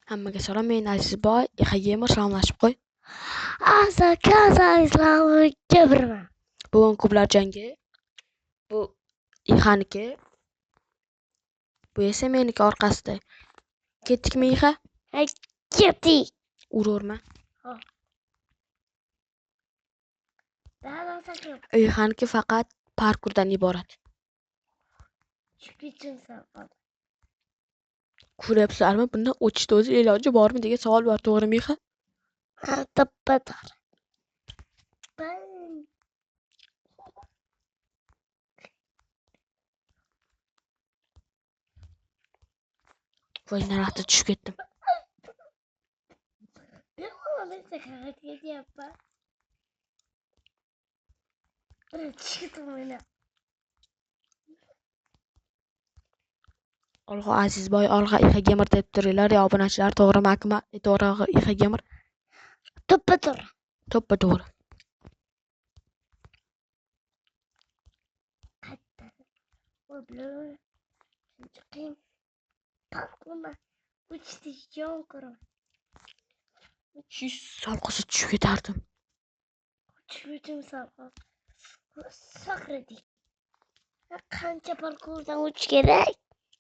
Hammaga salom, men Azizboy, Gamer salomlashib qo'y. Gapirma. Bugun kublar jangi. Bu Ihaniki. Bu esa meniki orqasida. Ketdikmi Iha? Ketdik. Ururma. Dalam sakrab. Ihaniki faqat parkurdan iborat. Chiqishim sakrab. Ko'ryapsizlarmi? Bundan o'tishda o'zi iloji bormi degan savol bor, to'g'rimi Iha? Tappatar. Voy, naraqda tushib ketdim. Ben sakrab ketyapman. Chiqdim mana. Olg'a Azizboy, olg'a Gamer deb turinglar, obunachilar, to'g'rimi akma? To'g'ri Gamer. Tappatar. To'ppa to'g'ri. Oblur. Chiqim. Parkurma. Uchdi jon ko'raman. Salqisi tushib ketardim. Chiqishim sakrab. Sakradik. Qancha parkurdan o'tish kerak?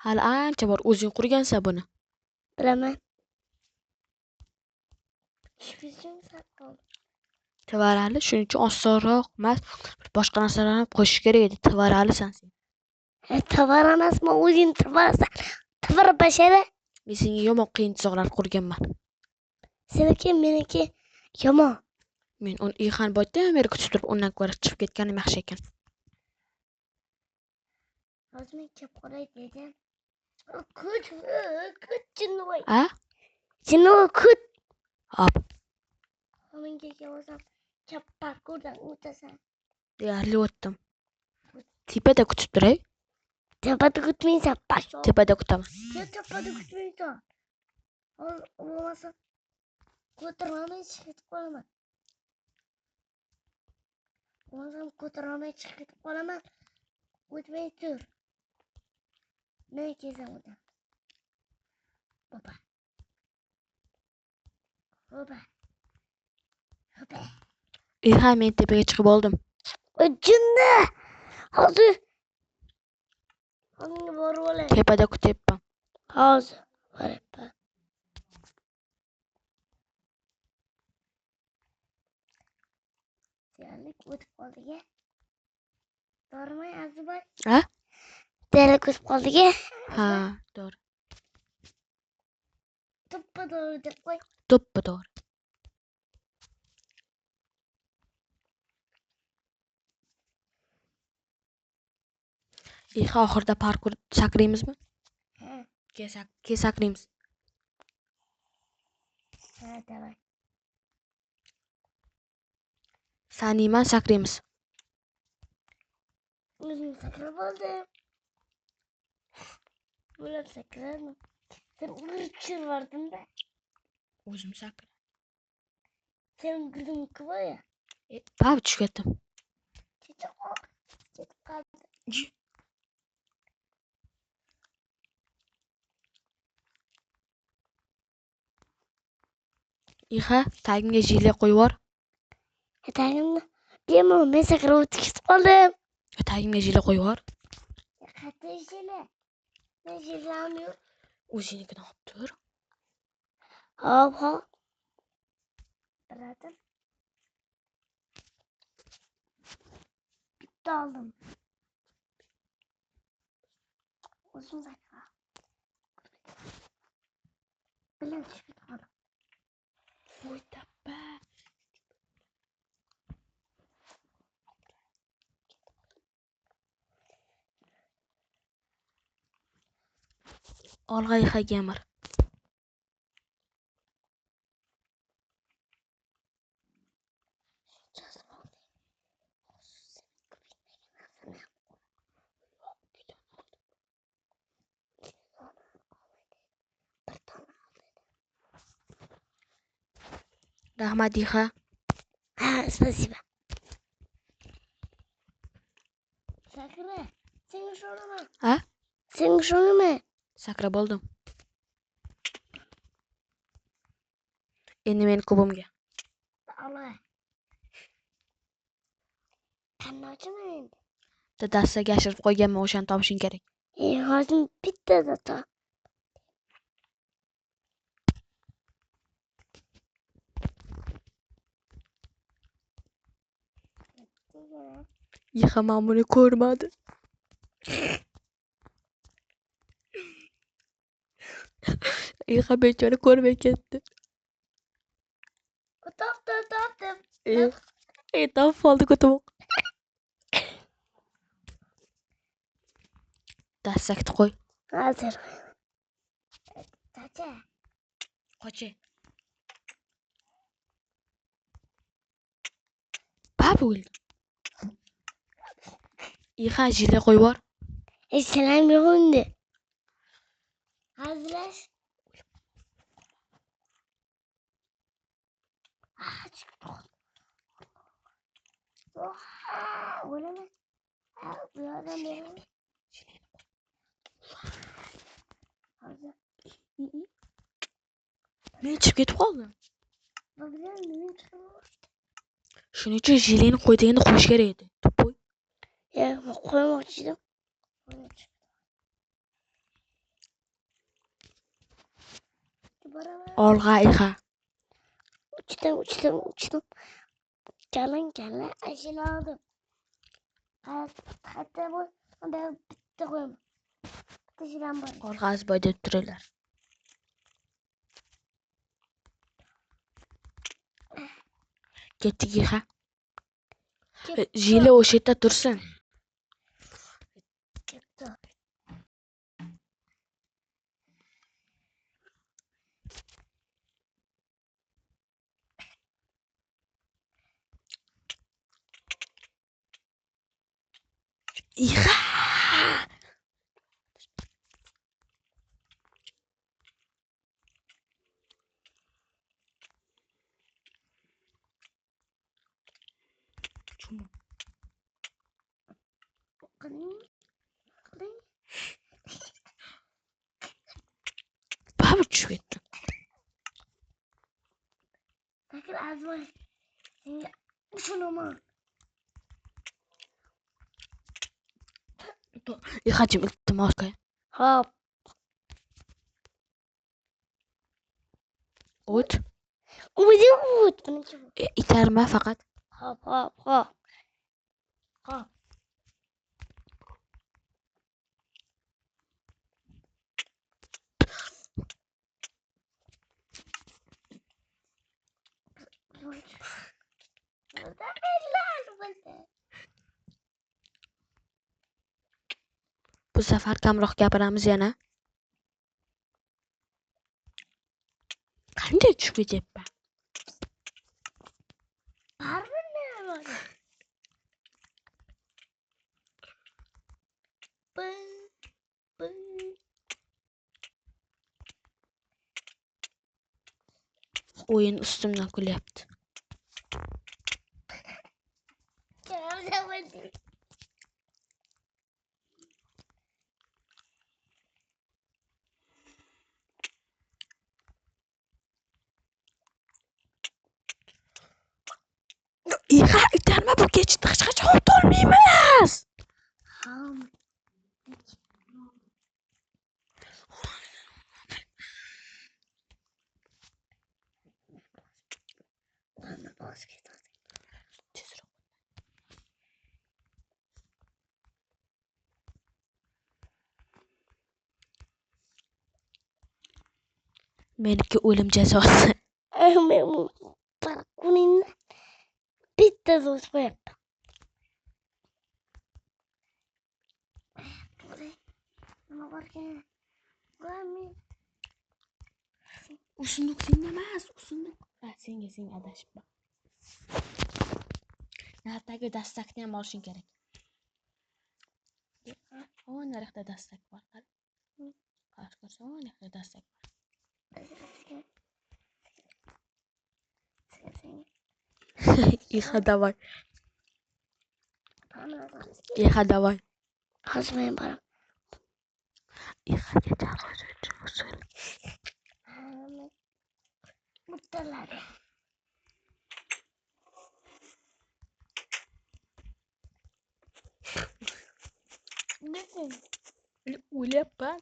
Hali ancha bor, o'zing qurgansan buni. Bilaman. Chiqishim sakrab. Tevarali shuning uchun osonroq emas, boshqa narsalarni qo'shish kerak edi. Tevaralisan sen. Tovar emasmi? O'zing tovarsan. Tovar bashara. Men senga yomon qiyin tuzoqlar qurganman. Seniki meniki yomon. Men uni Ihan boydan beri kutib turib, undan ko'ra chiqib ketganim yaxshi ekan. Hozir men kelib qolay dedim. Kut jinnivoy. A? Jinnivoy kut. Hop, Menga kelsam chap parkurdan o'tasan. deyarli o'tdim. Tepada kutib turay. Tepada kutmaysan. Pasho. Tepada kutaman. Tepada kutmaysan. Bo'lmasa ko'tarolmay chiqib qolaman. O'tmay tur. Men kelsam o'taman. Baba. Ihan, men tepaga chiqib oldim. Jinni. Hozir borib olay. Tepada kutyapman. Hozir boribman. Deyarli o'tib qoldik-a. To'g'rimi, Azizboy? Ha? Deyarli o'tib qoldik-a. Ha, to'g'ri. To'ppa-to'g'ri deb qo'y. To'ppa to'g'ri. Iha, oxirida parkur sakraymizmi? Ha, Sakraymiz. davay. Saniman sakraymiz. O'zim sakrab oldim. Bo'lib sakradim. Sen urchib vardin-da. O'zim sakray. Sen girding ko'ya. Pap tushib ketdim. Ketib qoldi. Iha, tagimga jile qo'yib yubor. Tagimni bemalol men sakrab o'tib qoldim. Tagimga jile qo'yib yubor. Qattiq jila. Men jilam yo'q. O'zingnikini olib tur. Hop. Biradim. Bitta oldim. O'zim sakrab. Bilan tushib qoldim. Voy tappa. Olg'a Iha Gamer. Rahmat Iha. Спасибо. Sakra. Sen ishonaman. Ha? Sen ishonaman. Sakrab oldim. Endi meni kubimga. Allah. Qanday ochaman endi? Dadastaga yashirib qo'yganman, o'shani topishing kerak. Hozir bittada top. Yiha men buni ko'rmadim. Yiha bechora ko'rmay ketdi. Topdim. Topib oldik tovuq. Dastakni qo'y. Hozir. Tacha. Qochi. Baba o'ldi. Yiha jile qo'yib bor. Selam yo'qndi. Hazırlaş. Öyle mi? Bu adam benim. Hazır. Men chiqib ketib qoldim. Bakacağım benim çıkıyor. Shuning uchun jileni qo'ydiganda qo'yish kerak edi. Tupoy. Ya koymak istedim. Olg'a Yiha. Uçtum. Gelin. Aşını aldım. Hatta bu. Ben bitti koyayım. Taşıran var. Olg'a azboy deb turinglar. Ketdik Yiha. Jile o'sha yerda tursin. Yiha. Baba tushib ketdi. Bakın az var. Şunu mu? Yiha jim iltimos qo'y. Hop. O't. Uyut. Itarma faqat. Hop. Bu safar kamroq gapiramiz yana. Qanday tushib ketyapman? O'yin ustimdan kulyapti. Yiha itarma, bu kechdi hech qachon o'tolmaymiz. Meniki o'lim jazosi. Kunin bitta do'st qo'yapti. Nima borkan? Usunduq senga emas, usunduq. Senga adashibman. Navbatdagi dastakni ham olishing kerak. Naryoqda dastak bor. Qarash ko'rsam, naryoqda dastak bor. Yiha давай. Yiha давай. Hazmayın bana. Yihaga jarro'chi usul. Muttalari. Neden? O'ylayapman.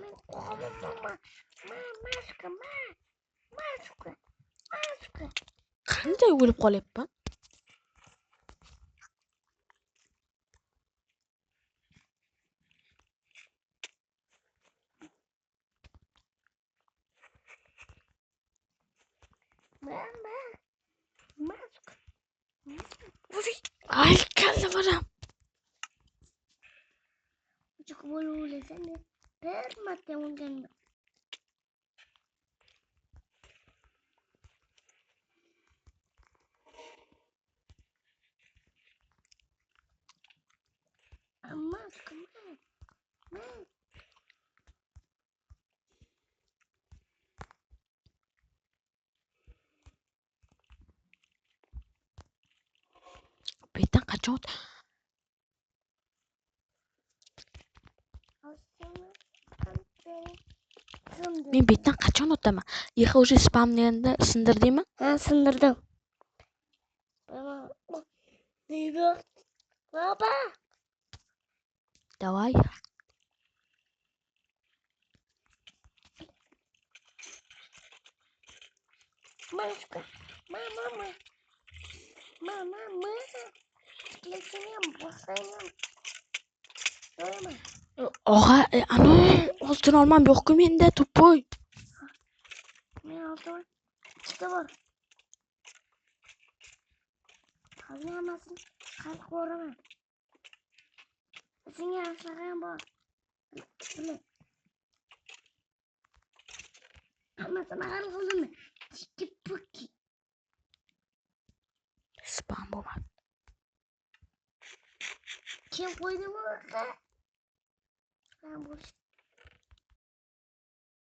Men qo'limni mashqa. Qanday o'lib qolyapman? Mashqa. Ay, kalla bolam. Ujuk bo'lib o'ylasam bir marta o'lganman. Mashqa. Bu yerdan qachon men bu yerdan qachon o'taman? Yig'i уже spamlaganda sindirdingmi? Ha, sindirdim. Baba. Давай. Mashqa. Mama. Lekin boshlayman. So'raman. Og'a, ana oltin olmam yo'q-ku menda, to'poy. Men oldim. Ikkita bor. Hozir hammasini qilib ko'raman. Senga aslig'im bor. Bilib. Hammasini hal qildim. Tikki-pukki. Spam bo'lmadi. Kim qo'ydi bu yoqqa? Ben boş.